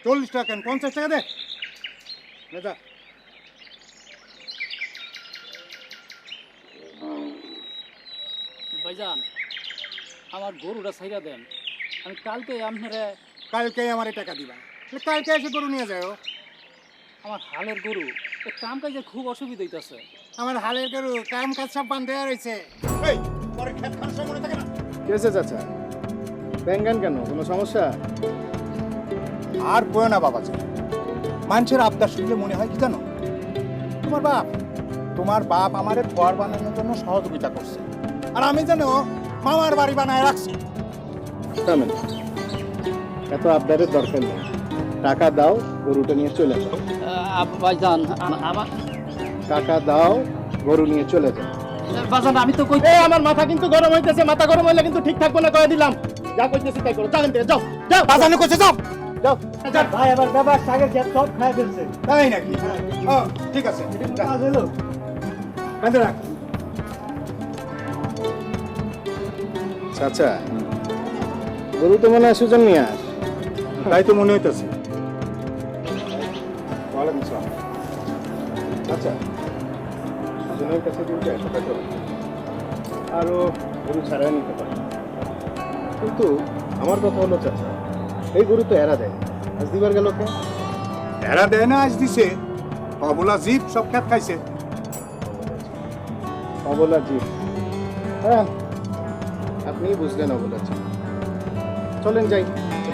40 টাকা কেন 50 টাকা দে যা। ভাইজান আমার গরুটা ছাইরা দেন, আমি কালকে আপনারা। কালকে আমার টাকা দিবা, কালকে এসে গরু নিয়ে যাও। আমার হালের গরু কাম কাজে খুব অসুবিধা হইতাছে। আমার হালের গরু কাম কাজ সব বান্ধ হয়ে রয়েছে। এই পরে খেত খান সব মনে থাকে না। কি হয়েছে চাচা? ব্যাঙ্গান কেন? কোনো সমস্যা? আর বয় না বাবাজি, মানুষের আবদার শুনলে মনে হয় কি জানো, তোমার বাপ আমারে ঘর বানানোর জন্য সহযোগিতা করছে, আর আমি যেন মামার বাড়ি বানায় রাখছি। থামেন, এত আবদারের দরকার নেই। টাকা দাও, গরুটা নিয়ে চলে যাও। ভাইজান আমার টাকা দাও, গরু নিয়ে চলে যাও। ভাইজান আমি তো কই আমার মাথা কিন্তু গরম হইতেছে, মাথা গরম হইলে কিন্তু ঠিক থাকবো না, কয়ে দিলাম। যা কইতেছি তাই করো, যাবেন থেকে যাও যাও। বাজানো করছে যাও যাও। ভাই আবার ব্যাপার সাগে সব খাই ফেলছে। তাই নাকি? ও ঠিক আছে, কাজ হলো। কাঁদে রাখ। চাচা, গরু তো মনে হয় সুজন নিয়ে আস। তাই তো মনে হইতেছে। ওয়ালাইকুম আসসালাম। আচ্ছা, সুজনের কাছে কিন্তু 100 টাকা আরও গরু ছাড়াই নিতে পারে, কিন্তু আমার কথা হলো চাচা, এই গরু তো এরা দেয়, আজ দিবার গেল কে? এরা দেয় না, আজ দিছে। অবলা জীব সব খেত খাইছে। অবলা জীব? হ্যাঁ, আপনিই বুঝলেন অবলা জীব। চলেন যাই,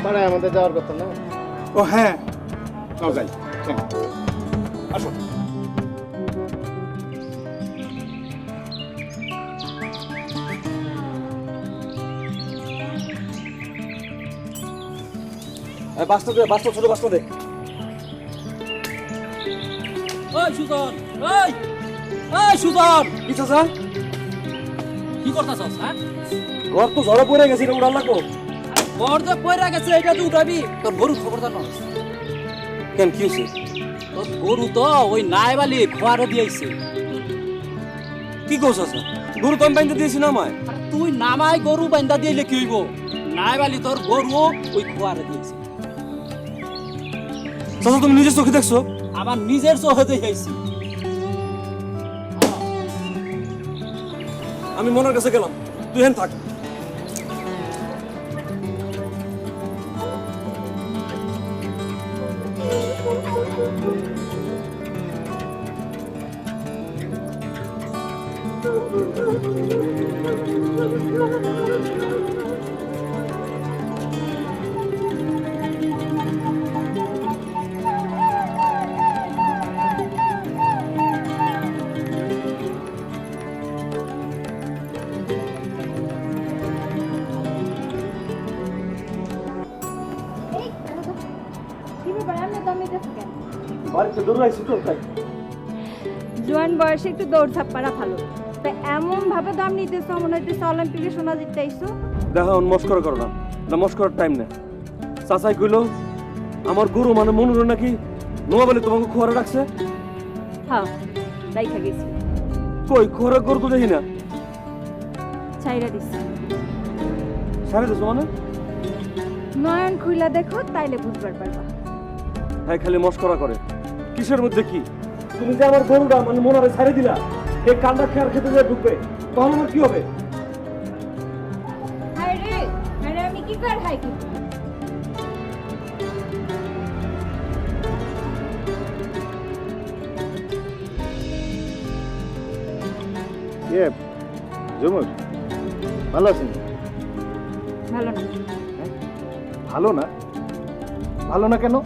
পাড়ায় আমাদের যাওয়ার কথা না? ও হ্যাঁ, নাও যাই, চল আসো। বাস্তব দে, বাস্তব ছোট বাস্তব দে। ওই সুজন, ওই সুজন, কি চাচা? কি করতাছস? হ্যাঁ, ঘর তো ঝড়ে পড়ে গেছে, এটা উড়াল লাগবো। ঘর যে পয়রা গেছে এটা তুই উঠাবি। তোর গরুর খবর জানো? কেন কি হয়েছে? তোর গরু তো ওই নাইবালি খোয়ারে দিয়েছে। কি করছ চাচা? গরু তো আমি বাইন্দা দিয়েছি না আমায়। তুই নামাই গরু বান্ধা দিলে কি হইব? নাইবালি তোর গরু ওই খোয়ারে দিয়েছে। চাচা তুমি নিজের চোখে দেখছো? আমার নিজের চোখে দেখেছি। আমি মনের কাছে গেলাম, তুই হেন থাক। বাড়িতে দৌড় আইছি তো তাই। জোয়ান বয়সে একটু দৌড় ছাপ্পারা ভালো। তা এমন ভাবে দাম নিতেছ মনে হইতেছে অলিম্পিকে সোনা জিততে আইছো। দেখো মস্করা করো না, এটা মস্করার টাইম না। চাচাই কইলো আমার গরু মানে মনুর নাকি নোয়া বলে তোমাকে খোয়ারে রাখছে। হ্যাঁ, রাইখা গেছি, কই খোয়ারে গরু তো দেখি না। ছাইরা দিছি। সারে দিছো মানে? নয়ন খুইলা দেখো, তাইলে বুঝবার পারবা। হ্যাঁ, খালি মস্করা করে। কিসের মধ্যে কি? তুমি যে আমার গরুটা মানে মনারে ছাড়ে দিলা, এই কান্ডা খেয়ার খেতে যে ঢুকবে, তখন আমার কি হবে? হায় রে, আমি কি কর হাই কি? ঝুমুর, ভালো আছেন? ভালো না। ভালো না? ভালো না কেন?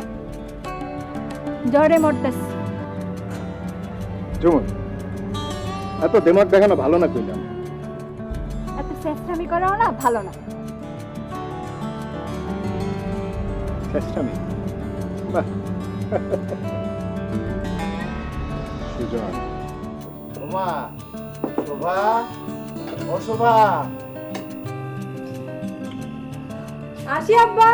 জ্বরে মরতেছি। ঝুমুর, এত দেমাগ দেখানো ভালো না কইলাম। এত চেষ্টামি করাও না ভালো না। চেষ্টামি? বাহ। সুজন, শোভা, শোভা, ও শোভা, আসি আব্বা।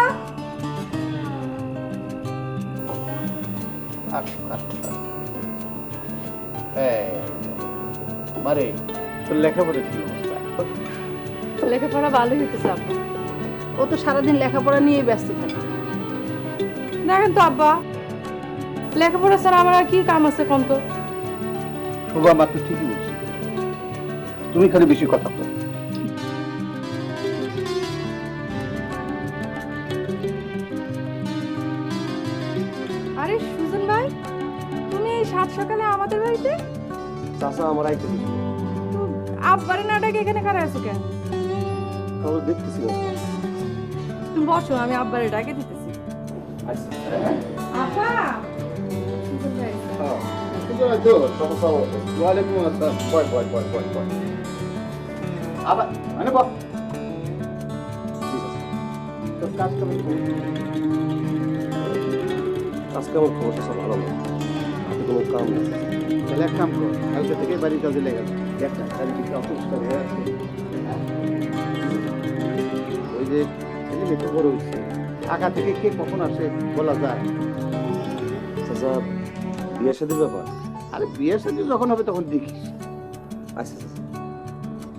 মারে তোর লেখাপড়ার কি অবস্থা? লেখাপড়া ভালোই হইতেছে আব্বা। ও তো সারাদিন লেখাপড়া নিয়ে ব্যস্ত থাকে। দেখেন তো আব্বা, লেখাপড়া ছাড়া আমার আর কি কাম আছে কোন তো? শোভা মাত্র ঠিকই বলছি, তুমি খালি বেশি কথা বলো। আরে সুজন ভাই, তুমি এই সাত সকালে আমাদের বাড়িতে? চাচা আমার আইতে দিছিল, তো আব্বারে না ডাকে এখানে কারা আছো কেন? তাহলে দেখতেছিলাম। তুমি বসো, আমি আব্বারে ডাকে দিতেছি। আচ্ছা আব্বা, সুজন ভাই। ওয়ালাইকুম আসসালাম। বয় বয় বয় বয় বয়। আবার মানে বল, তোর কাজ তুমি আজকে আমার খবর চাচা ভালো না, হাতে কোনো কাম নেই। তাহলে এক কাম কর, কালকে থেকে বাড়ি কাজে লেগে যাবে। একটা চারিদিকে অপরিষ্কার হয়ে আছে। ওই যে ছেলে মেয়ে তো বড় হচ্ছে, ঢাকা থেকে কে কখন আসে বলা যায়। চাচা বিয়ে শাদীর ব্যাপার। আরে বিয়ের সাথে যখন হবে তখন দেখিস। আচ্ছা চাচা,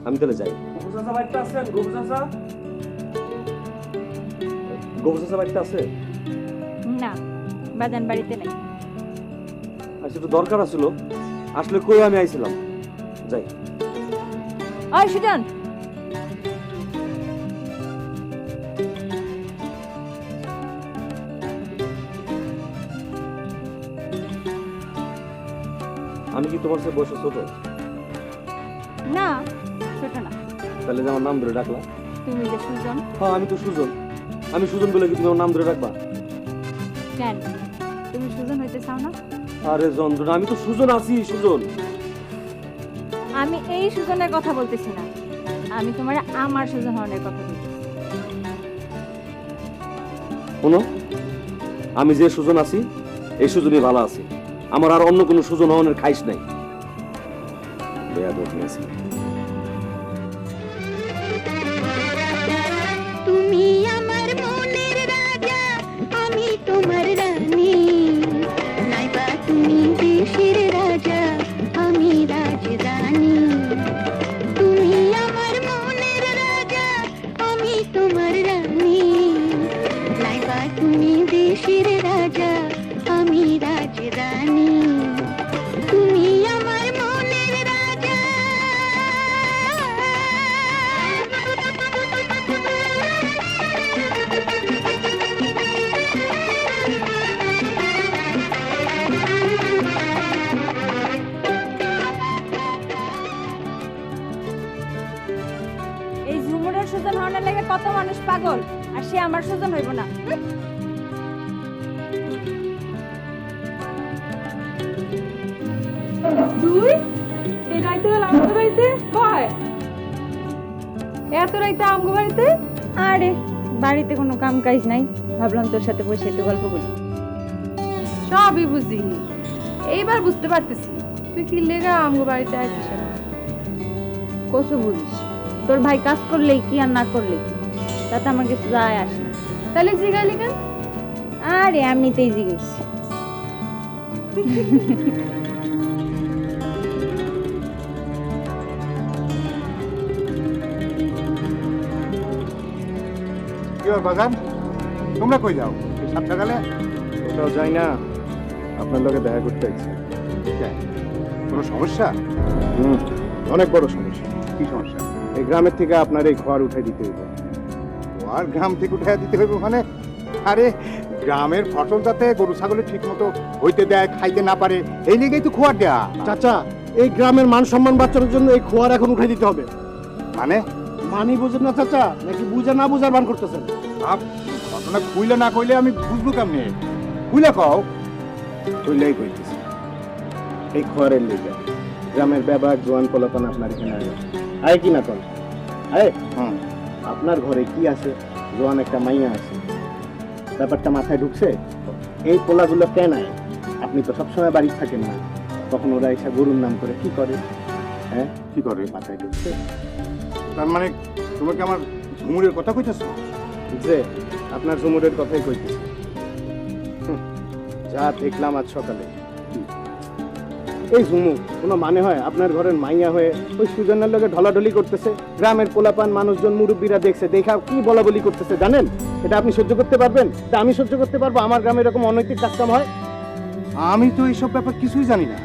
আমি তাহলে যাই। গোবু চাচা বাড়িতে আছেন? গোবু চাচা, গোবু চাচা বাড়িতে আছে? না, বাজান বাড়িতে নাই। আচ্ছা, একটু দরকার আছিল, আসলে কই আমি আইছিলাম। যাই। ওই সুজন, আমি কি তোমার সাথে বয়স ছোট? না ছোট না, তাহলে যে আমার নাম ধরে ডাকলা? তুমি যে সুজন। হ্যাঁ, আমি তো সুজন। আমি সুজন বলে কি তুমি আমার নাম ধরে ডাকবা? কেন তুমি সুজন হইতে চাও না? আরে যন্ত্রণা, আমি তো সুজন আছি। সুজন, আমি এই সুজনের কথা বলতেছি না, আমি তোমার আমার সুজন হওয়ার কথা বলতেছি। শোনো, আমি যে সুজন আছি এই সুজনই ভালো আছি। আমার আর অন্য কোনো সুজন হওয়ার খাইশ নাই। বেয়াদব আছি। তুমি আমার মনের রাজা, আমি তোমার রানী, নাইবা তুমি দেশের রাজা, আমি রাজরানী। তুমি আমার মনের রাজা, আমি তোমার রানী, নাইবা তুমি দেশের রাজা, আমি রাজরানী। তুমি আমার মনের রাজা। এই ঝুমুরের সুজন হওয়ার লেগে কত মানুষ পাগল, আর সে আমার সুজন হইব না। তুই এই রাইতে গেল আমাদের বাড়িতে? কয় এত রাইতে আমগো বাড়িতে? আরে বাড়িতে কোনো কাম কাজ নাই, ভাবলাম তোর সাথে বসে একটু গল্প করি। সবই বুঝি, এইবার বুঝতে পারতেছি তুই কি লেগা আমগো বাড়িতে আইছিস। কত বুঝিস, তোর ভাই কাজ করলেই কি আর না করলেই কি, তাতে আমার কিছু যায় আসে না। তাহলে জিগাইলি কেন? আরে এমনিতেই জিজ্ঞেস। কি হয় বাগান, তোমরা কই যাও এই সাত সকালে? কোথাও যাই না, আপনার লোকে দেখা করতে চাইছি। কোনো সমস্যা? অনেক বড় সমস্যা। কি সমস্যা? এই গ্রামের থেকে আপনার এই খোয়ার উঠে দিতে হইব। আর গ্রাম থেকে উঠে দিতে হইব মানে? আরে গ্রামের ফসল যাতে গরু ছাগলে ঠিক মতো হইতে দেয়, খাইতে না পারে, এই লিগেই তো খোয়ার দেয়া। চাচা, এই গ্রামের মান সম্মান বাঁচানোর জন্য এই খোয়ার এখন উঠাই দিতে হবে। মানে মানি বুঝেন না চাচা, নাকি বুঝে না বুঝার বান করতেছেন? ঘটনা খুইলে না কইলে আমি বুঝবো কেমনে? খুইলে কও। তুইলেই কইতেছি, এই খোয়ারের লিগে গ্রামের ব্যাপক জোয়ান পোলাপান আপনার এখানে আয় কি না কল? আয় আপনার ঘরে কি আছে? জোয়ান একটা মাইয়া আছে, ব্যাপারটা মাথায় ঢুকছে? এই পোলাগুলো কেন আয়? আপনি তো সবসময় বাড়ি থাকেন না, তখন ওরা এসে গরুর নাম করে কি করে? হ্যাঁ, কি করে? মাথায় ঢুকছে? তার মানে তোমাকে আমার ঝুমুরের কথা কইতেছ? যে আপনার জুমুরের কথাই কইতেছি। যা দেখলাম আজ সকালে, এই ঝুমুর কোনো মানে হয়? আপনার ঘরের মাইয়া হয়ে ওই সুজনের লোকে ঢলাঢলি করতেছে, গ্রামের পোলাপান মানুষজন মুরব্বীরা দেখছে, দেখা কি বলা বলি করতেছে জানেন? এটা আপনি সহ্য করতে পারবেন? তা আমি সহ্য করতে পারবো? আমার গ্রামে এরকম অনৈতিক কাজকাম হয়? আমি তো এইসব ব্যাপার কিছুই জানি না।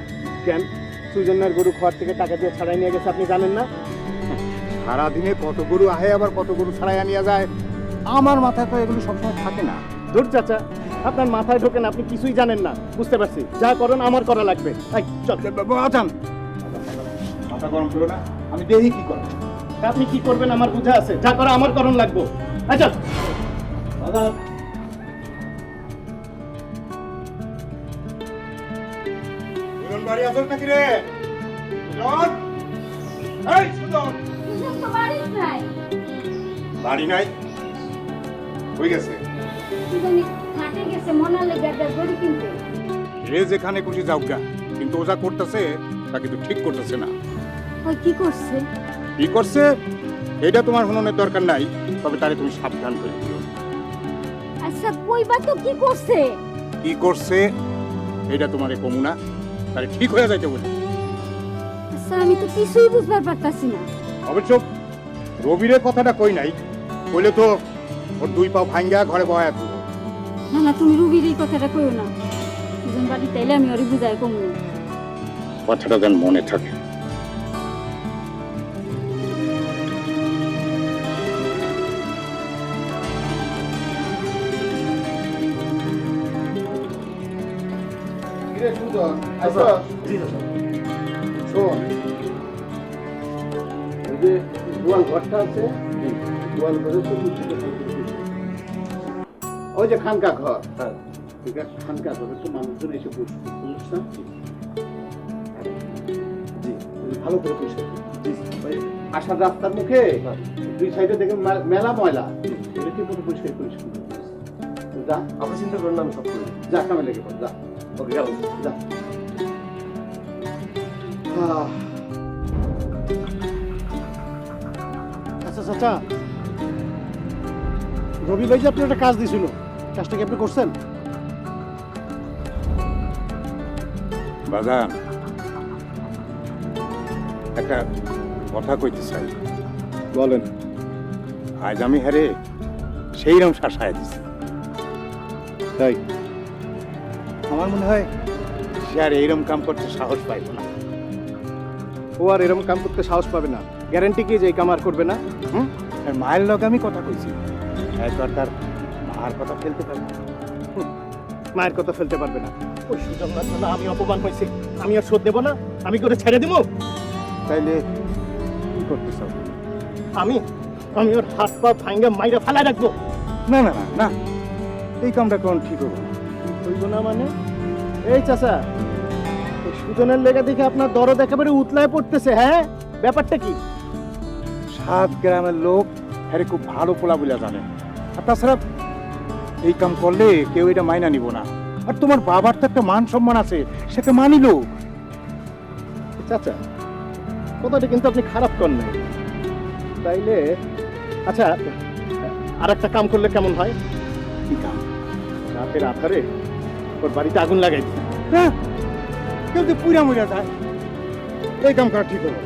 কেন? সুজনের গরু খাওয়ার থেকে টাকা দিয়ে ছাড়াই নিয়ে গেছে, আপনি জানেন না? সারাদিনে কত গরু আহে আবার কত গরু ছাড়াই আনিয়া যায়, আমার মাথায় তো এগুলো সবসময় থাকে না। ধুর চাচা, আপনার মাথায় ঢোকেন, আপনি কিছুই জানেন না। বুঝতে পারছি, যা করেন আমার করা লাগবে। এই, চল। আজান, মাথা গরম করো না, আমি দেখি কি করো। আপনি কি করবেন আমার বুঝা আছে, যা করা আমার করণ লাগবো। আচ্ছা দাদা, সুজন বাড়ি আসল নাকি রে? সুজন, এই সুজন, বাড়ি নাই, হয়ে গেছে। যে যেখানে খুশি যাও গা, কিন্তু ও যা করতেছে তা কিন্তু ঠিক করতেছে না। কি করছে? কি করছে এটা তোমার শুনানোর দরকার নাই, তবে তারে তুমি সাবধান করে দিও। আচ্ছা কইবা তো কি করছে? কি করছে এটা তোমারে কমুনা, তারে ঠিক হয়ে যাইতে বলি। আচ্ছা আমি তো কিছুই বুঝবার পারতাছি না। অবশ্য রবিরের কথাটা কই নাই, কইলে তো ওর দুই পা ভাঙ্গা ঘরে বয়া তুলো। না না, তুমি রুবির এই কথাটা কইও না। দুজন বাড়ি তাইলে আমি ওরে বুঝাই কমু। কথাটা যেন মনে থাকে। শোন, ওই যে গোয়াল ঘরটা আছে, গোয়াল ঘরে ওই যে খানকা ঘর, ঠিক আছে? খানকা ঘরে তো মানুষজন এসে বসবে, বুঝছেন? জি, ভালো করে পরিষ্কার করুন। ওই আসার রাস্তার মুখে দুই সাইডে দেখেন মেলা ময়লা, এটা কি করে পরিষ্কার পরিষ্কার যা। আপনি চিন্তা করেন না, আমি সব করি। যা, কামে লেগে পড়, যা। ওকে, গেল, যা। আচ্ছা চাচা, রবি ভাই যে আপনি একটা কাজ দিয়েছিল, কাজটা কি আপনি করছেন? বাজান, একটা কথা কইতে চাই। বলেন। আজ আমি হারে সেই রকম শাসায় দিছি, তাই? আমার মনে হয় সে আর এইরকম কাম করতে সাহস পাইব না। ও আর এরকম কাম করতে সাহস পাবে না, গ্যারান্টি কি যে এই কাম আর করবে না? আর মায়ের লগে আমি কথা কইছি, একবার তার মার কথা ফেলতে পারবে না। মায়ের কথা ফেলতে পারবে না? ওই সুযোগ না, আমি অপমান হয়েছি, আমি আর শোধ দেবো না? আমি করে ছেড়ে দিব? তাইলে কি করতে চাও? আমি আমি ওর হাত পা ভাঙ্গা মাইরা ফেলা রাখবো? না না না না, এই কামটা কোন ঠিক হবে না। হইব না মানে? এই চাচা, ওই সুজনের লেগে দেখে আপনার দরদ একেবারে উতলায় পড়তেছে। হ্যাঁ, ব্যাপারটা কি? 7 গ্রামের লোক হ্যারে খুব ভালো পোলা বলে জানে, আর তাছাড়া এই কাম করলে কেউ এটা মাইনা নিব না। আর তোমার বাবার তো একটা মান সম্মান আছে, সেটা মানিল। চাচা, কথাটা কিন্তু আপনি খারাপ করেন নাই। তাইলে আচ্ছা, আর একটা কাম করলে কেমন হয়? কি কাম? রাতের আধারে ওর বাড়িতে আগুন লাগাই দিই। হ্যাঁ, কেউ তো পুরা মরিয়া যায়, এই কাম করা ঠিক হলো।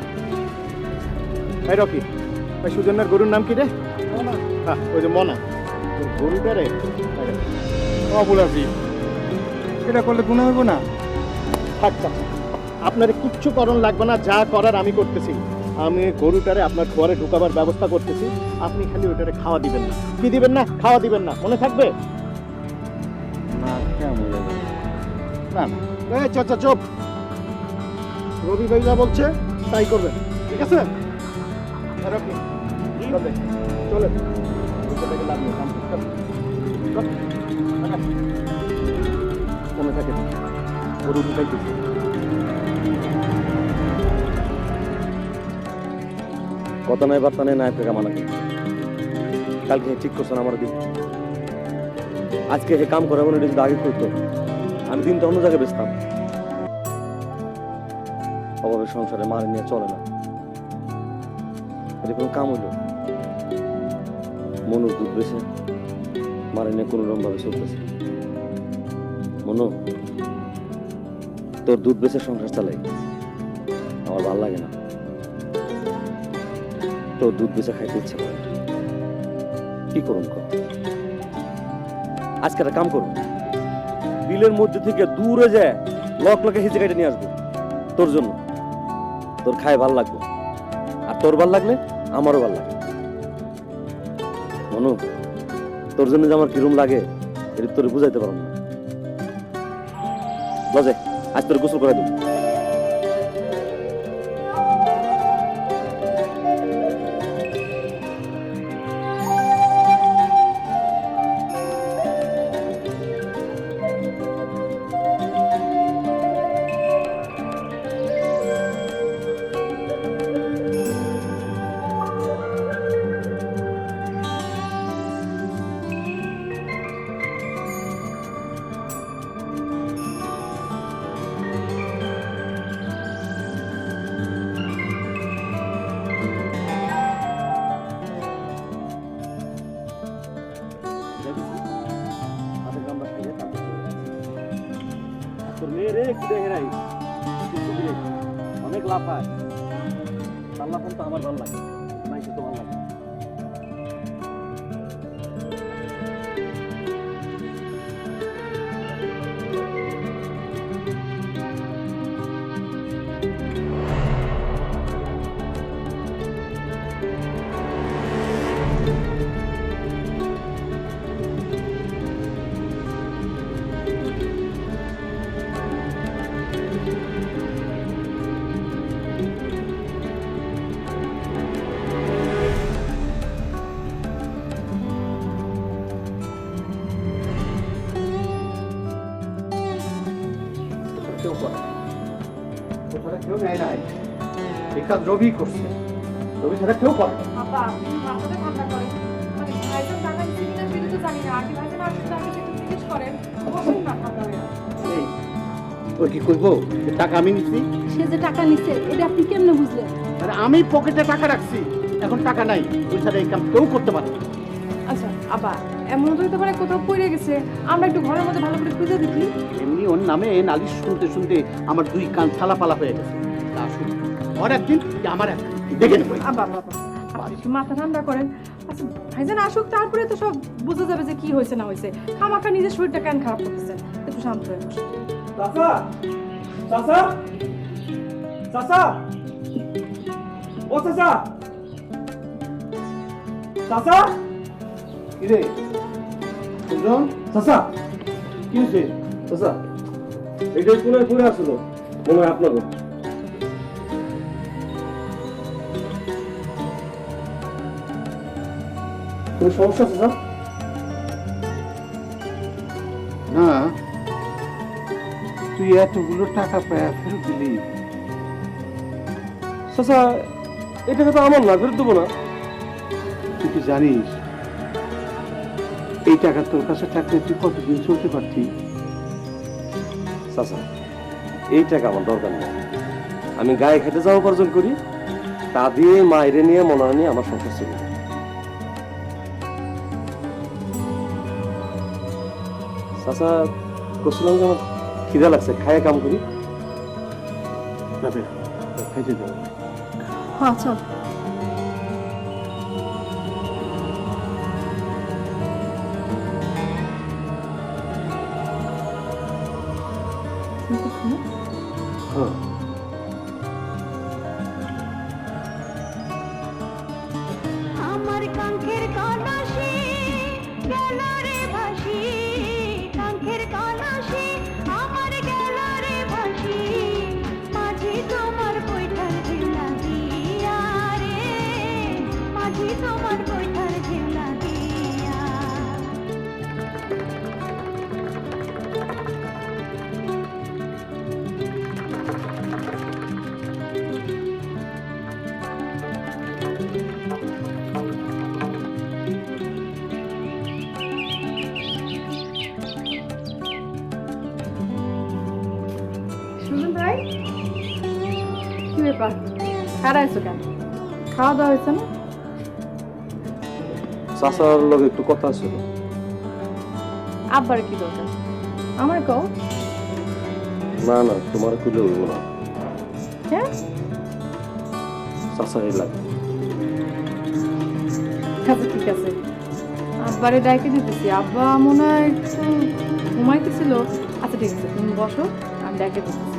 এই রকি, ওই সুজনের গরুর নাম কি রে? হ্যাঁ, ওই যে মনা। ওই গরুটা রে, অবলাজি, এটা করলে গুণা হইব না। থাক চাচা, আপনার কিচ্ছু করণ লাগবে না, যা করার আমি করতেছি। আমি গরুটারে আপনার ঘরে ঢুকাবার ব্যবস্থা করতেছি, আপনি খালি ওইটারে খাওয়া দিবেন না। কি দিবেন না? খাওয়া দিবেন না, মনে থাকবে? না কেমন না না, এই চাচা চুপ, রবি ভাই যা বলছে তাই করবেন, ঠিক আছে? রকি, চলে চলে, লাভ নেই, কাম করতে হবে। চল, টাকা। মনে থাকে গরু ঢুকাইতেছি। কথা নাই বার্তা নেই, নাই থেকে মানা করছে। কালকে ঠিক করছেন আমার দিন, আজকে হে কাম করে মনে যদি আগে করতো, আমি দিনটা অন্য জায়গায় বেচতাম। অভাবের সংসারে মারে নিয়ে চলে না, এটা কোনো কাম হইলো? মনুর দুধ বেছে মারে নিয়ে কোনো রকম ভাবে চলতেছে। মনো, তোর দুধ বেচে সংসার চালাই, আমার ভালো লাগে না। তোর দুধ বেচে খাইতে ইচ্ছা করে, কি করুন কর। আজকে একটা কাম করুন, বিলের মধ্যে থেকে দূরে যায় লক লকে হিচে কেটে নিয়ে আসবো তোর জন্য। তোর খায় ভাল লাগবে, আর তোর ভাল লাগলে আমারও ভাল লাগে। মনু, তোর জন্য যে আমার কিরম লাগে এটা তোর বুঝাইতে পারবো না। লজে আজ তোর গোসল করে দেবো। অনেক লাভ হয়, তার লাভ তো আমার ভালো লাগে, মাইকে তো ভালো লাগে। কেউ করে ওটা কেউ নেয় নাই, এই কাজ রবি করছে, রবি ছাড়া কেউ করে না। আপা মাথাটা ঠান্ডা করেন, মানে ভাইজান টাকা দিচ্ছে কিনা সেটা তো জানি না, আগে ভাইজান আসলে আমাকে একটু জিজ্ঞেস করেন, বসুন না ঠান্ডা হয়ে। এই ওই কি করবো, টাকা আমি নিচ্ছি, সে যে টাকা নিচ্ছে এটা আপনি কেমনে বুঝলেন? আর আমি পকেটে টাকা রাখছি, এখন টাকা নাই, ওই ছাড়া এই কাম কেউ করতে পারে না। আচ্ছা আপা, এমন তো হতে পারে কোথাও পড়ে গেছে, আমরা একটু ঘরের মধ্যে ভালো করে খুঁজে দেখি। এমনি ওর নামে নালিশ শুনতে শুনতে আমার দুই কান থালাপালা হয়ে গেছে। তা আসুন, ওর একদিন কি আমার একদিন দেখে নেবো। আবা বাবা, আপনি একটু মাথা ঠান্ডা করেন। আচ্ছা ভাইজান আসুক, তারপরে তো সব বোঝা যাবে যে কি হয়েছে না হয়েছে। খামাখা নিজের শরীরটা কেন খারাপ করতেছেন, একটু শান্ত হয়ে বসুন। চাচা, চাচা, চাচা, ও চাচা, চাচা, কিরে সুজন, চাচা, কি হয়েছে? চাচা, এটাই কোনে পড়ে আসলো, মনে হয় আপনার। কোনো সমস্যা আছে স্যার? না, তুই এতগুলো টাকা পায় ফেরত দিলি? চাচা, এই টাকা তো আমার না, ফেরত দেবো না। তুই কি জানিস এই টাকা তোর কাছে থাকলে তুই কতদিন চলতে পারতি? চাচা, এই টাকা আমার দরকার নেই। আমি গায়ে খেতে যাওয়া উপার্জন করি, তা দিয়ে মায়েরে নিয়ে মনে নিয়ে আমার সংসার চলে। চাচা, করছিলাম যে আমার খিদা লাগছে, খাইয়ে কাম করি। যাবে খাইতে যাবে। হ্যাঁ চল। হ্যাঁ, আমার কাঙ্ক্ষের কলসে গেল রে ভাসি, কাঙ্ক্ষের কলসে আমার গেল রে ভাসি, মাঝি তোমার বৈঠার ঝিল্লা দিয়া রে, মাঝি তোমার বৈঠার ঝিল্লা দিয়া। শুনুন ভাই, কি ব্যাপার খারাইছো কেন? খাওয়া দাওয়া হয়েছে না? চাচার লগে একটু কথা ছিল। আব্বার কি দরকার আমার কও। না না, তোমার খুলে হইব না, হ্যাঁ চাচারই লাগে। আচ্ছা ঠিক আছে, আব্বারে ডাইকে দিতেছি। আব্বা মনে হয় একটু ঘুমাইতেছিল। আচ্ছা ঠিক আছে, তুমি বসো, আমি ডাইকে দিতেছি।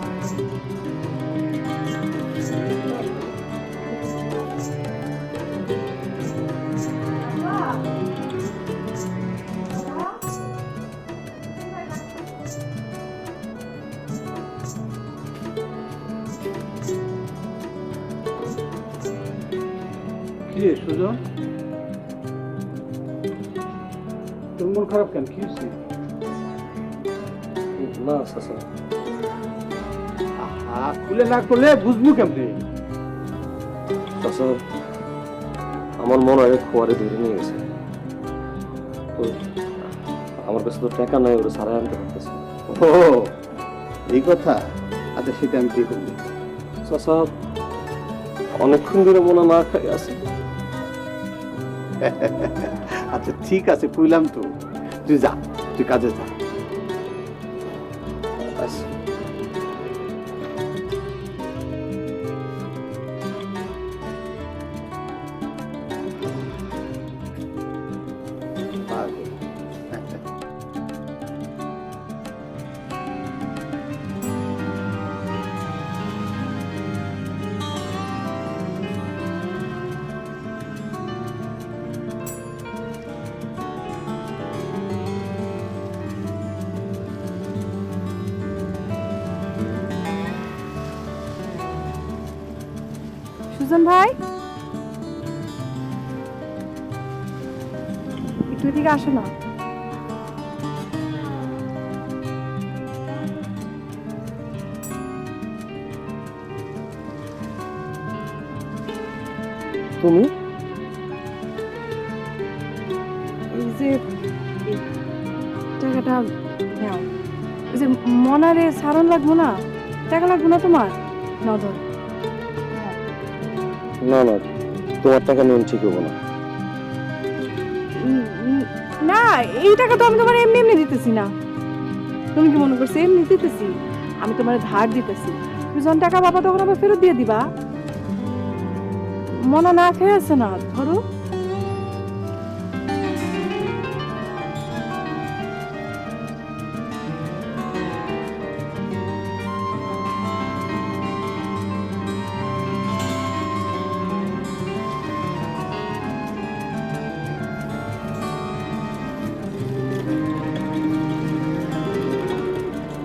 কি রে সুজন, তোর মন খারাপ কেন? কি হয়েছে? না চাচা, খুলে না করলে বুঝবো কেমনে? চাচা আমার মনে হয় খোয়ারে ধরে নিয়ে গেছে। তো আমার কাছে তো টাকা নাই, ওরা সারাই আনতে পারতেছে। ও এই কথা। আচ্ছা সেটা আমি কি করবো? চাচা অনেকক্ষণ ধরে মনে না খাই আছে। আচ্ছা ঠিক আছে, কইলাম তো, তুই যা, তুই কাজে যা। আচ্ছা সুজন ভাই, একটু এদিকে আসো না। তুমি এই যে এই টাকাটা নাও। এই যে মনারে সারণ লাগবো না, টাকা লাগবো না তোমার, নাও ধর। না না, তোমার টাকা নিয়ম ঠিক হবো না। না, এই টাকা তো আমি তোমার এমনি এমনি দিতেছি না। তুমি কি মনে করছো এমনি দিতেছি? আমি তোমার ধার দিতেছি। তুমি যখন টাকা পাবা তখন আবার ফেরত দিয়ে দিবা। মনা না খেয়ে আছে না, ধরো।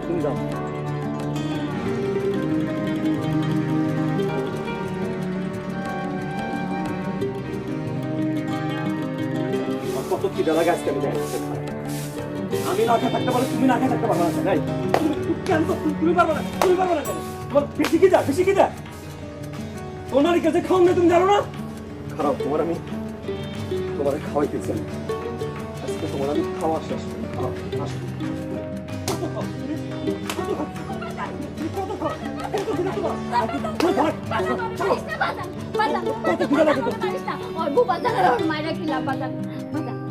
তুমি যাও। কত কি লাগে আজকে আমি দেখছি। আমি না খেয়ে থাকতে পারলে তুমি না খেয়ে থাকতে পারবে না, নাই? কেন তুমি পারবে না? তুমি পারবে না কেন? তোমার বেশি কি যা, বেশি কি যা? ওনার কাছে খাওয়ান না, তুমি জানো না? খারাপ, তোমার আমি তোমার খাওয়াইতেছি আমি। আজকে তোমার আমি খাওয়া শেষ। খাওয়া আসো।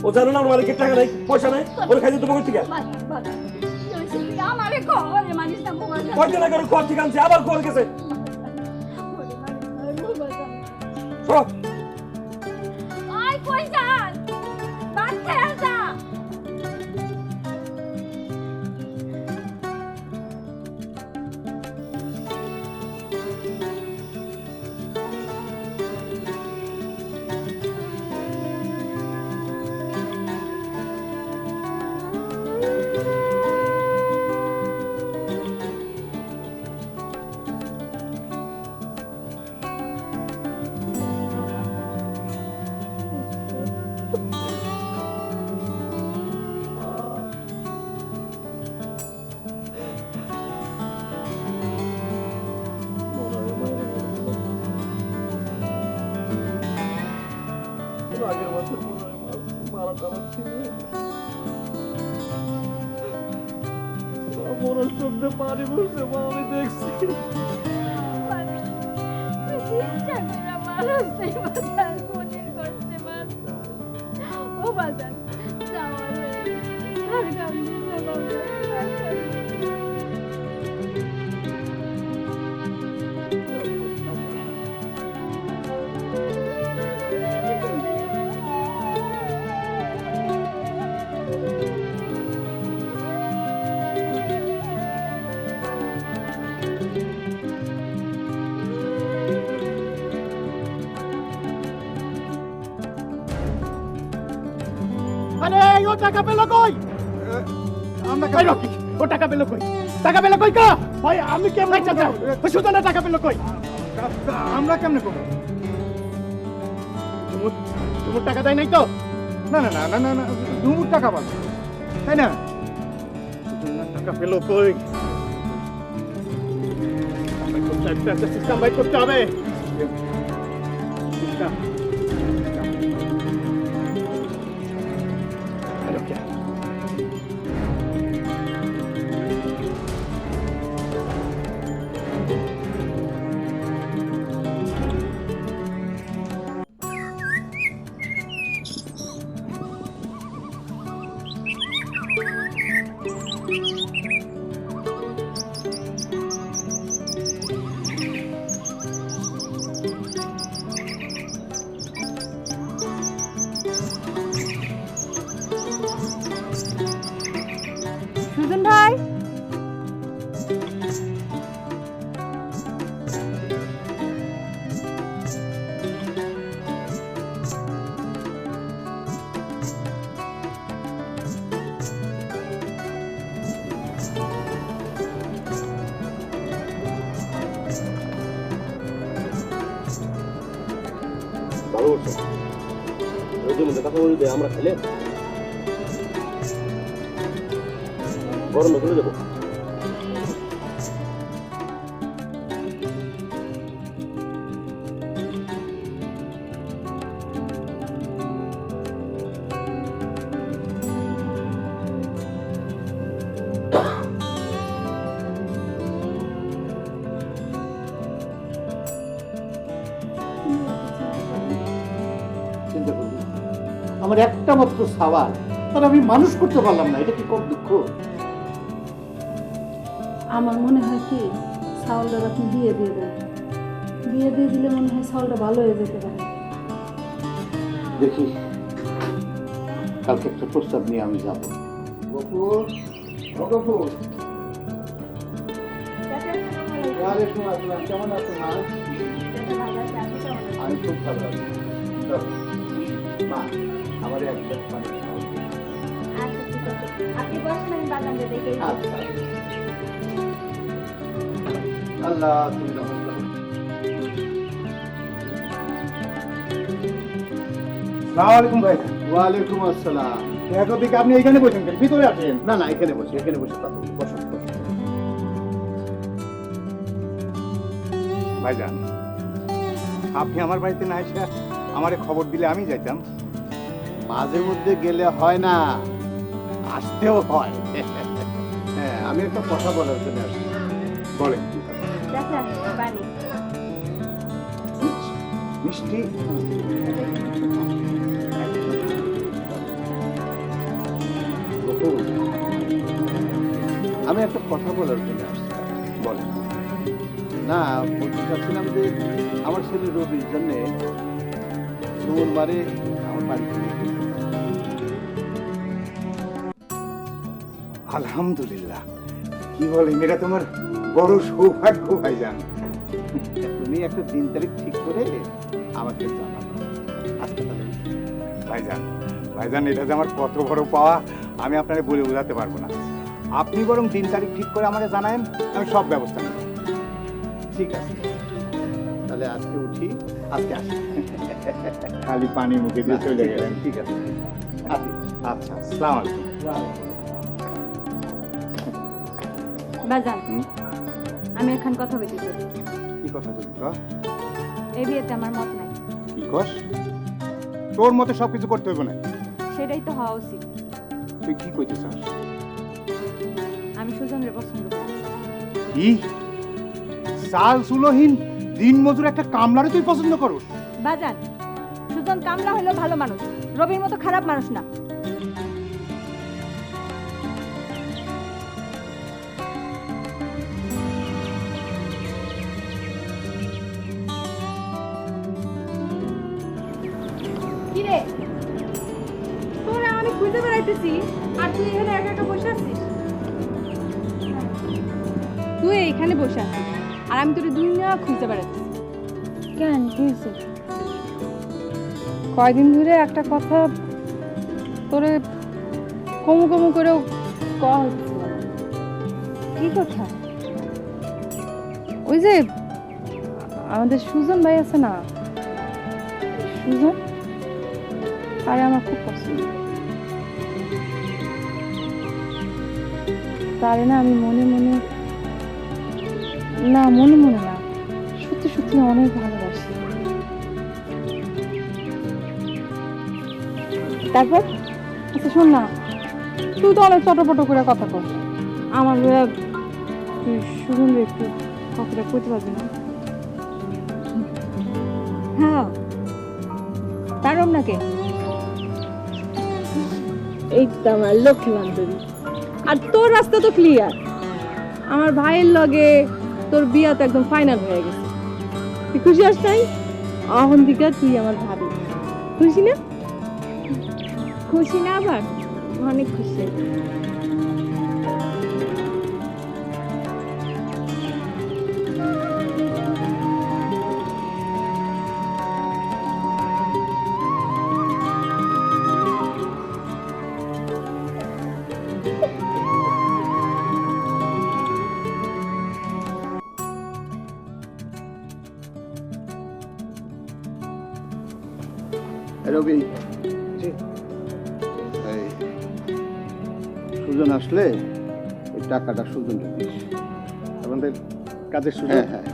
ও জানো না আমার মালিকের টাকা নাই, পয়সা নাই, ওরে খাইতে তোমাকে ঠিক আছে। কয়দিন আগে ওর খোয়ার ঠিক আনছে, আবার খোয়ার গেছে। সব আগের বছর মারা টারা ছিল, মরার চোখে পানি বসছে, মা আমি দেখছি। ও বাজার, যাওয়ার হয়ে আর কাম আরে ও টাকা পেল কই? আমরা এই রকি, ও টাকা পেল কই? টাকা পেল কই কা? ভাই আমি কেমন চাচা? ও সুজনে টাকা পেল কই? আমরা কেমনে করবো? তোমার টাকা দেয় নাই তো? না না না না না না দুমুর টাকা পাবো, তাই না? সুজনের টাকা পেল কই? একটা সিস্টেম বাইট করতে হবে। সিস্টেম। ওকে। সুজন ভাই, ভালো করছো। রোদের মধ্যে কথা বলতে আমরা খেলে গরমে চলে যাবো। চিন্তা করবি, আমার একটা মাত্র সওয়াল, তার আমি মানুষ করতে পারলাম না, এটা কি কম দুঃখ? আমার মনে হয় কি চাউলটা আপনি বিয়ে দিয়ে দেন, বিয়ে দিয়ে দিলে মনে হয় চাউলটা ভালো হয়ে যেতে পারে। দেখি কালকে একটা প্রস্তাব নিয়ে আমি যাবো। গফুর, ও গফুর। ওয়ালাইকুম আসসালাম, কেমন আছো মা? আমি খুব ভালো আছি। চলো, মা আমার এক গ্লাস পানি খাও। আপনি বসেন, আমি বাদাম দিয়ে দেখে আচ্ছা। আল্লাহ তুমি রহমত করো। আসসালামু আলাইকুম ভাই। ওয়ালাইকুম আসসালাম। এখন থেকে আপনি এখানে বসেন কেন? ভিতরে আছেন? না না, এখানে বসে কথা বলি। বসো বসো। ভাইজান, আপনি আমার বাড়িতে না এসে আমারে খবর দিলে আমি যাইতাম। মাঝে মধ্যে গেলে হয় না, আসতেও হয়। হ্যাঁ, আমি একটা কথা বলার জন্য আসছি। বলেন। চাচা পানি। মিষ্টি? আমি একটা কথা বলার জন্য আসছি। বলেন। না, বলতে চাচ্ছিলাম যে আমার ছেলে রবির জন্য সোমবারে আমার বাড়িতে নিয়ে যেতে। আলহামদুলিল্লাহ। কি বলেন, এটা তোমার বড় সৌভাগ্য ভাইজান। তুমি একটা দিন তারিখ ঠিক করে আমাকে জানাবো। আজকে তাহলে ভাইজান, ভাইজান, এটা যে আমার কত বড় পাওয়া আমি আপনাকে বলে বোঝাতে পারবো না। আপনি বরং দিন তারিখ ঠিক করে আমাকে জানায়েন, আমি সব ব্যবস্থা নেব। ঠিক আছে, তাহলে আজকে উঠি, আজকে আসি। খালি পানি মুখে দিয়ে চলে গেলেন। ঠিক আছে, আসি। আচ্ছা, আসসালামু আলাইকুম। বাজান, হুম? আমি এখন কথা বলতে চাই। কি কথা বলছি? এই বিয়েতে আমার মত নাই। কি কস? তোর মতে সবকিছু করতে হইব না? সেটাই তো হওয়া উচিত। তুই কি কইতে চাস? আমি সুজনের পছন্দ করি। কি সাল সুলহীন দিন মজুর একটা কামলারে তুই পছন্দ করস? বাজান, সুজন কামলা হলেও ভালো মানুষ, রবির মতো খারাপ মানুষ না। কিরে, তোরা আমি খুঁজে বেড়াইতেছি আর তুই এখানে একা একা বসে আছিস? তুই এইখানে বসে আছিস আর আমি তোর দুনিয়া খুঁজে বেড়াচ্ছি। কেন, কি হয়েছে? কয়দিন ধরে একটা কথা তোরে কমু কমু করেও কওয়া হচ্ছে না। কি কথা? ওই যে আমাদের সুজন ভাই আছে না, সুজন, আরে আমার খুব পছন্দ। তারে না আমি মনে মনে, না মনে মনে না, সত্যি সত্যি অনেক ভালোবাসি। তারপর? আচ্ছা শোন না, তুই তো অনেক চটপট করে কথা কর, আমার লইয়া তুই সুজন রে একটু কথাটা কইতে পারবি না? হ্যাঁ, পারম নাকি? এই তো আমার লক্ষ্মী বান্ধবী। আর তোর রাস্তা তো ক্লিয়ার, আমার ভাইয়ের লগে তোর বিয়া তো একদম ফাইনাল হয়ে গেছে। তুই খুশি আস নাই? অহন দিকা তুই আমার ভাবি, খুশি না? খুশি না আবার? অনেক খুশি। রবি, এই সুজন আসলে ওই টাকাটা সুজন দিস। আমাদের কাজের সুযোগ। হ্যাঁ হ্যাঁ,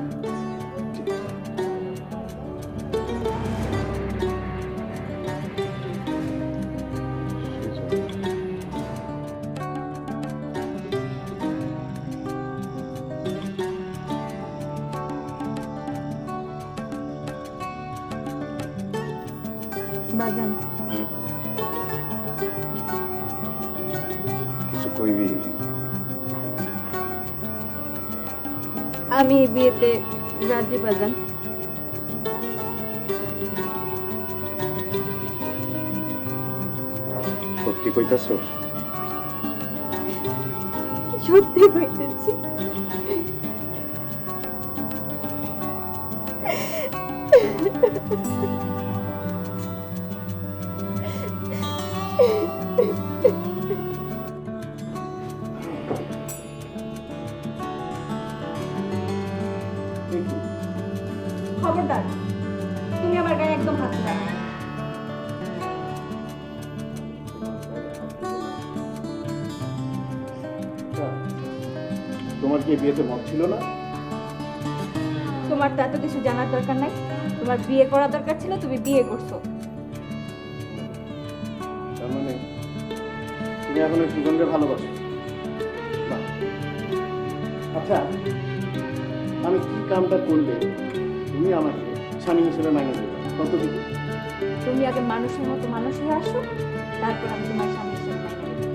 বাজান, কিছু কইবি? আমি এই বিয়েতে রাজি বাজান। সত্যি কইতাছস? সত্যি কইতেছি। খবরদার, তুমি আমার গায়ে একদম হাত দিবা না। তোমার কি এই বিয়েতে মত ছিল না? তোমার তো এত কিছু জানার দরকার নাই। তোমার বিয়ে করা দরকার ছিল, তুমি বিয়ে করছো। তার মানে তুমি এখন এই সুজনকে ভালোবাসো? বাহ। আচ্ছা, আমি কি কামটা করলে তুমি আমাকে স্বামী হিসেবে মাইনে দেবে? কত দিকে? তুমি আগে মানুষের মতো মানুষ হয়ে আসো, তারপর আমি তোমার সামনে এসে মাইনে নেব।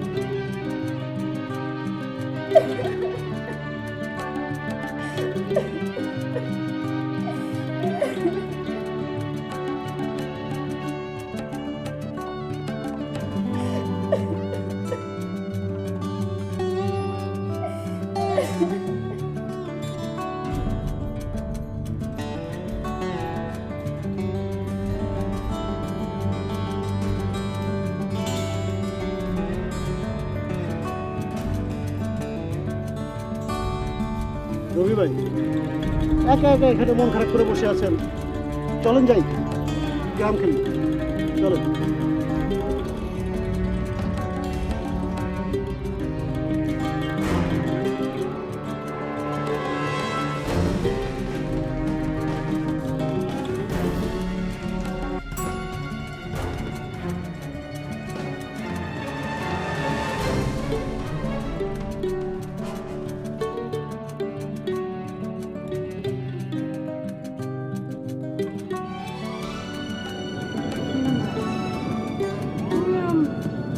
রবি ভাই, একা একা এখানে মন খারাপ করে বসে আছেন, চলেন যাই গ্রাম খেলি, চলেন।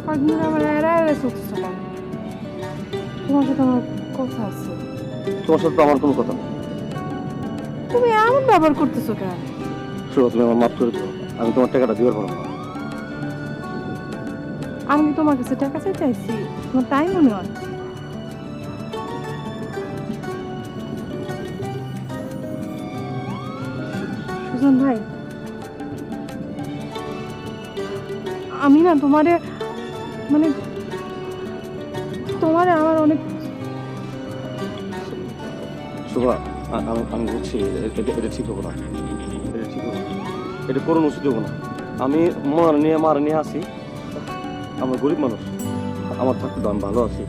কয়েকদিন আমার এড়ায় চলতেছ কেন? তোমার সাথে আমার কথা আছে। তোমার সাথে তো আমার কোনো কথা নেই। তুমি এমন ব্যবহার করতেছো কেন? শোনো, তুমি আমার মাফ করে দিও, আমি তোমার টাকাটা দিবার পারবো না। আমি কি তোমার কাছে টাকা চাইতে আইছি? তোমার তাই মনে হয়? সুজন ভাই, আমি না তোমারে মানে তোমার আমার অনেক শোভা, আমি বুঝছি এটা ঠিক হবো না, এটা ঠিক হবো না, এটা করুন উচিত হবো না। আমি মার নিয়ে আসি, আমার গরিব মানুষ, আমার থাকতে তো আমি ভালো আছি।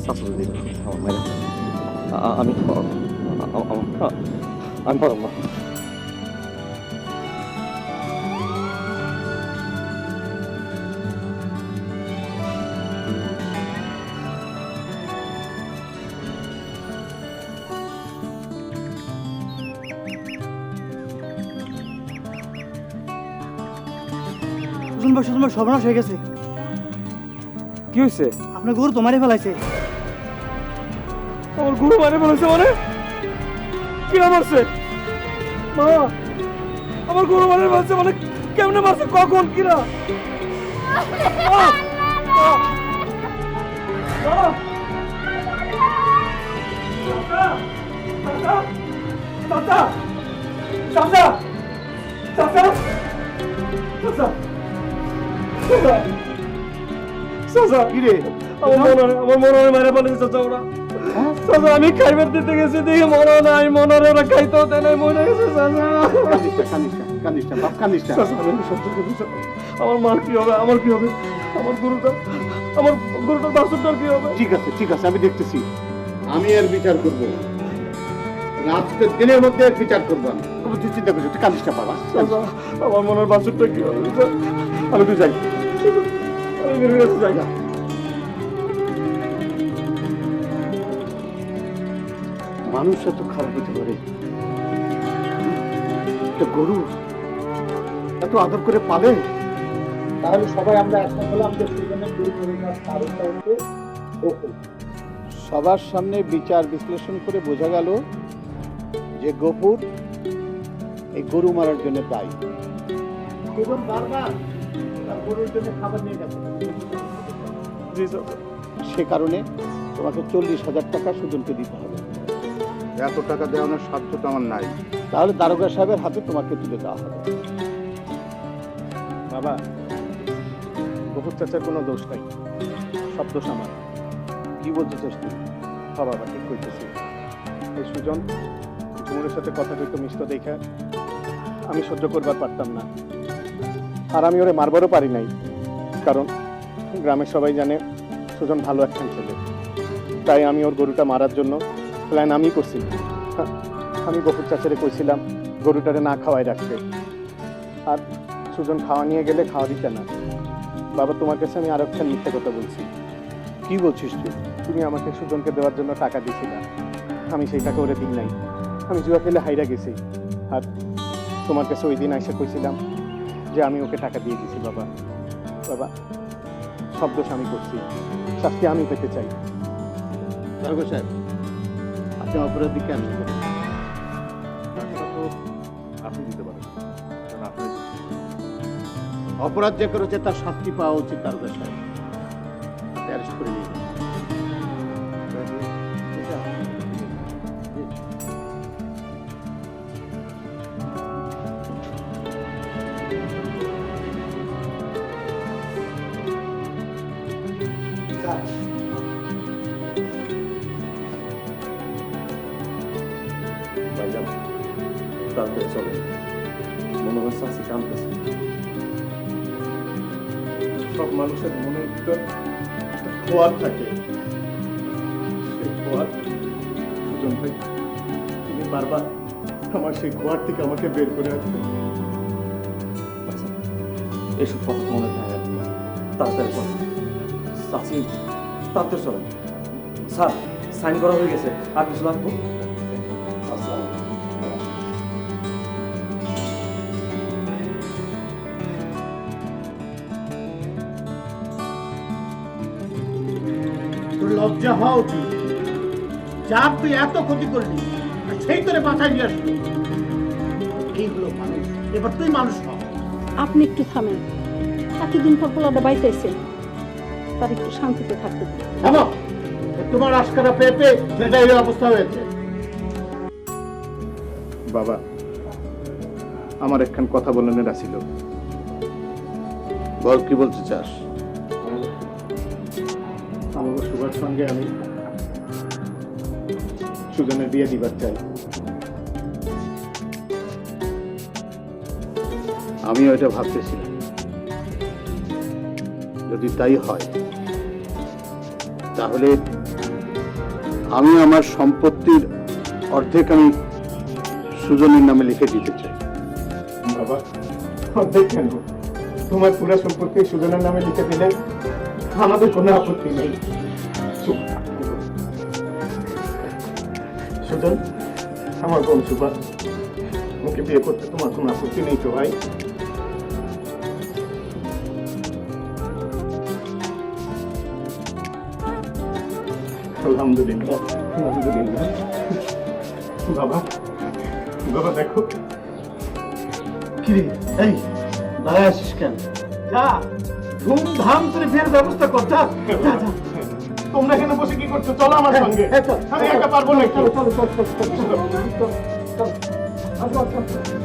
শাশুড়ি দিন আমার মায়ের আমি আমি পারব না। সুজন ভাই সর্বনাশ হয়ে গেছে। কি হয়েছে? আপনার গরু তো মারে ফেলাইছে। আমার গরু মারে ফেলেছে? মানে কিরা মারছে? মা, আমার গরু মারে ফেলছে মানে কেমনে মারছে, কখন, কিরা? আমার মনে হয় মারা ফেলেছে চাচা ওরা। চাচা আমি খাইবার দিতে গেছি, দেখে মনে নাই, মনে হয় ওরা খাইতেও দেয় নাই, মনে গেছে চাচা। চাচা, আমি সহ্য করতে চাই না। আমার মার কি হবে, আমার কি হবে, আমার গরুটার বাছুরটার কি হবে? ঠিক আছে, আমি দেখতেছি। আমি এর বিচার করব, আজকের দিনের মধ্যে এর বিচার করবো। আমি তুই চিন্তা করছিস, তুই কাঁদিস না বাবা। চাচা, আমার মনের বাছুরটা কি হবে? আমি তো যাই, আমি বেরিয়ে গেছে যাই না। মানুষ এত খারাপ হতে পারে? একটা গরু এত আদর করে পালে। তাহলে সবাই আমরা একমত হলাম যে সুজনের গরু চুরি করার কারণটা হচ্ছে গফুর। সবার সামনে বিচার বিশ্লেষণ করে বোঝা গেল যে গফুর এই গরু মারার জন্য দায়ী। সুজন বারবার তার গরুর জন্য খাবার নিয়ে গেছে। জি চাচা। সে কারণে তোমাকে 40,000 টাকা সুজনকে দিতে হবে। এত টাকা দেওয়ানোর সাধ্য তো আমার নাই। তাহলে দারোগা সাহেবের হাতে তোমাকে তুলে দেওয়া হবে। বাবা, গফুর চাচার কোনো দোষ নাই, সব দোষ আমার। কি বলতেছিস তুই? হ্যাঁ বাবা, ঠিক কইতেছি। এই সুজন ঝুমুরের সাথে কথা কইতো মিষ্ট দেখে আমি সহ্য করবার পারতাম না, আর আমি ওরে মারবারও পারি নাই, কারণ গ্রামের সবাই জানে সুজন ভালো একখান ছেলে। তাই আমি ওর গরুটা মারার জন্য প্ল্যান আমি করছি। আমি গফুর চাচারে কইছিলাম গরুটারে না খাওয়াই রাখতে, আর সুজন খাওয়া নিয়ে গেলে খাওয়া দিতে না। বাবা, তোমার কাছে আমি আর একটা মিথ্যে কথা বলছি। কি বলছিস তুই? তুমি আমাকে সুজনকে দেওয়ার জন্য টাকা দিয়েছিলা, আমি সেই টাকা ওরে দিই নাই। আমি জুয়া খেলে হাইরা গেছি, আর তোমার কাছে ওই দিন এসে কইছিলাম যে আমি ওকে টাকা দিয়ে দিছি। বাবা বাবা, সব দোষ আমি করছি, শাস্তি আমি পেতে চাই। দারোগা সাহেব, আপনি অপরাধী কেন? আপনি দিতে পারেন, অপরাধ যে করেছে তার শাস্তি পাওয়া উচিত। দারোগা সাহেব, আপনি অ্যারেস্ট করে নিয়ে যান। ভাইজান, তারপরে চলে মনে হয় চাষি কামতেছে। সব মানুষের মনের ভিতর একটা খোয়ার থাকে, সেই খোয়ার সুজন ভাই, তুমি বারবার আমার সেই খোয়ার থেকে আমাকে বের করে আসবে। এসব কথা মনে থাকে না, তাড়াতাড়ি চলে চাষি, তাড়াতাড়ি চলে। স্যার, সাইন করা হয়ে গেছে, আর কিছু লাগবো? আসসালাম। তোর লজ্জা হওয়া উচিত। যার তুই এত ক্ষতি করলি, আর সেই তোরে বাঁচাই নিয়ে আসলো। এই হলো মানুষ। এবার তুই মানুষ হ। আপনি একটু থামেন। এতদিন পর পোলাটা বাইতেছে, তার একটু শান্তিতে থাকতে দিন। থামো। তোমার আশকারা পেয়ে পেয়ে সেটাই এই অবস্থা হয়েছে। বাবা, আমার একখান কথা বলনের আছিল। বল, কি বলতে চাস? সুভার সঙ্গে আমি সুজনের বিয়ে দিবার চাই। আমিও এটা ভাবতেছিলাম, যদি তাই হয় তাহলে আমি আমার সম্পত্তির অর্ধেক আমি সুজনের নামে লিখে দিতে চাই। বাবা, অর্ধেক কেন? তোমার পুরো সম্পত্তি সুজনের নামে লিখে দিলে আমাদের কোনো আপত্তি নেই। সুজন, আমার বোন সুভা, ওকে বিয়ে করতে তোমার কোনো আপত্তি নেই তো ভাই? আলহামদুলিল্লাহ, আলহামদুলিল্লাহ। বাবা, বাবা দেখো। কিরে, এই দাঁড়ায় আসিস কেন? যা ধুমধাম করে বিয়ের ব্যবস্থা কর। যা যা যা। তোমরা এখানে বসে কি করছো? চলো আমার সঙ্গে। হ্যাঁ, চল। আমি একা পারবো না। চলো চলো চলো চলো চলো চলো চলো চলো চলো।